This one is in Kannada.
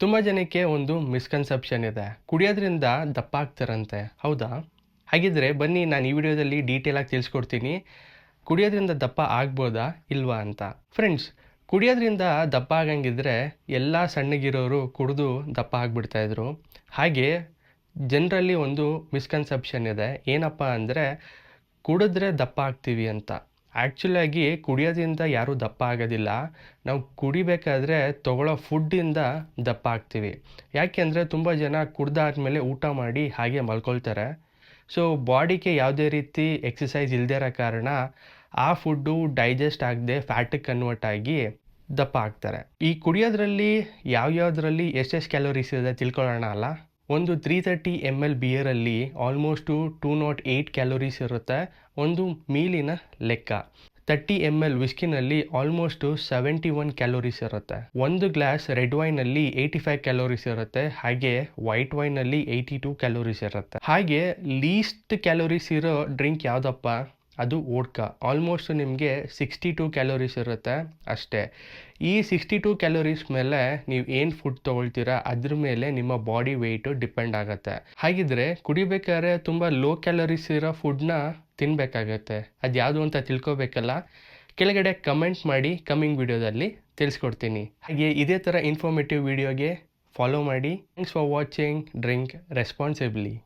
ತುಂಬ ಜನಕ್ಕೆ ಒಂದು ಮಿಸ್ಕನ್ಸೆಪ್ಷನ್ ಇದೆ. ಕುಡಿಯೋದ್ರಿಂದ ದಪ್ಪ ಆಗ್ತಾರಂತೆ. ಹೌದಾ? ಹಾಗಿದ್ರೆ ಬನ್ನಿ ನಾನು ಈ ವಿಡಿಯೋದಲ್ಲಿ ಡೀಟೇಲಾಗಿ ತಿಳಿಸ್ಕೊಡ್ತೀನಿ. ಕುಡಿಯೋದ್ರಿಂದ ದಪ್ಪ ಆಗ್ಬೋದಾ? ಇಲ್ವಾ ಅಂತ. ಫ್ರೆಂಡ್ಸ್, ಕುಡಿಯೋದ್ರಿಂದ ದಪ್ಪ ಆಗಂಗಿದ್ರೆ ಎಲ್ಲ ಸಣ್ಣಗಿರೋರು ಕುಡಿದು ದಪ್ಪ ಆಗ್ಬಿಡ್ತಾಯಿದ್ರು. ಹಾಗೆ ಜನರಲ್ಲಿ ಒಂದು ಮಿಸ್ಕನ್ಸೆಪ್ಷನ್ ಇದೆ. ಏನಪ್ಪ ಅಂದರೆ ಕುಡಿದ್ರೆ ದಪ್ಪ ಆಗ್ತೀವಿ ಅಂತ. ಆ್ಯಕ್ಚುಲಾಗಿ ಕುಡಿಯೋದ್ರಿಂದ ಯಾರೂ ದಪ್ಪ ಆಗೋದಿಲ್ಲ. ನಾವು ಕುಡಿಬೇಕಾದ್ರೆ ತೊಗೊಳ್ಳೋ ಫುಡ್ಡಿಂದ ದಪ್ಪ ಆಗ್ತೀವಿ. ಯಾಕೆಂದರೆ ತುಂಬ ಜನ ಕುಡ್ದಾದ್ಮೇಲೆ ಊಟ ಮಾಡಿ ಹಾಗೆ ಮಲ್ಕೊಳ್ತಾರೆ. ಸೊ ಬಾಡಿಗೆ ಯಾವುದೇ ರೀತಿ ಎಕ್ಸಸೈಸ್ ಇಲ್ಲದೇ ಇರೋ ಕಾರಣ ಆ ಫುಡ್ಡು ಡೈಜೆಸ್ಟ್ ಆಗದೆ ಫ್ಯಾಟಿಗೆ ಕನ್ವರ್ಟ್ ಆಗಿ ದಪ್ಪ ಆಗ್ತಾರೆ. ಈ ಕುಡಿಯೋದ್ರಲ್ಲಿ ಯಾವ್ಯಾವುದ್ರಲ್ಲಿ ಎಷ್ಟೆಷ್ಟು ಕ್ಯಾಲೋರೀಸ್ ಇದೆ ತಿಳ್ಕೊಳ್ಳೋಣ ಅಲ್ಲ. ಒಂದು 330 ml ಬಿಯರಲ್ಲಿ ಆಲ್ಮೋಸ್ಟು 208 ಕ್ಯಾಲೋರೀಸ್ ಇರುತ್ತೆ ಒಂದು ಮೀಲಿನ ಲೆಕ್ಕ. 30 ml ವಿಸ್ಕಿನಲ್ಲಿ ಆಲ್ಮೋಸ್ಟು 71 ಕ್ಯಾಲೋರೀಸ್ ಇರುತ್ತೆ. ಒಂದು ಗ್ಲಾಸ್ ರೆಡ್ ವೈನಲ್ಲಿ 85 ಕ್ಯಾಲೋರೀಸ್ ಇರುತ್ತೆ. ಹಾಗೆ ವೈಟ್ ವೈನಲ್ಲಿ 82 ಕ್ಯಾಲೋರೀಸ್ ಇರುತ್ತೆ. ಹಾಗೆ ಲೀಸ್ಟ್ ಕ್ಯಾಲೋರೀಸ್ ಇರೋ ಡ್ರಿಂಕ್ ಯಾವುದಪ್ಪ? ಅದು ವೋಡ್ಕಾ. ಆಲ್ಮೋಸ್ಟ್ ನಿಮಗೆ 62 ಕ್ಯಾಲೋರೀಸ್ ಇರುತ್ತೆ ಅಷ್ಟೇ. ಈ 62 ಕ್ಯಾಲೋರೀಸ್ ಮೇಲೆ ನೀವು ಏನು ಫುಡ್ ತೊಗೊಳ್ತೀರಾ ಅದ್ರ ಮೇಲೆ ನಿಮ್ಮ ಬಾಡಿ ವೆಯ್ಟು ಡಿಪೆಂಡ್ ಆಗುತ್ತೆ. ಹಾಗಿದ್ರೆ ಕುಡಿಬೇಕಾದ್ರೆ ತುಂಬ ಲೋ ಕ್ಯಾಲೋರೀಸ್ ಇರೋ ಫುಡ್ನ ತಿನ್ನಬೇಕಾಗತ್ತೆ. ಅದು ಯಾವುದು ಅಂತ ತಿಳ್ಕೊಬೇಕಲ್ಲ. ಕೆಳಗಡೆ ಕಮೆಂಟ್ ಮಾಡಿ, ಕಮ್ಮಿಂಗ್ ವಿಡಿಯೋದಲ್ಲಿ ತಿಳಿಸ್ಕೊಡ್ತೀನಿ. ಹಾಗೆ ಇದೇ ಥರ ಇನ್ಫಾರ್ಮೇಟಿವ್ ವಿಡಿಯೋಗೆ ಫಾಲೋ ಮಾಡಿ. Thanks for watching. Drink responsibly.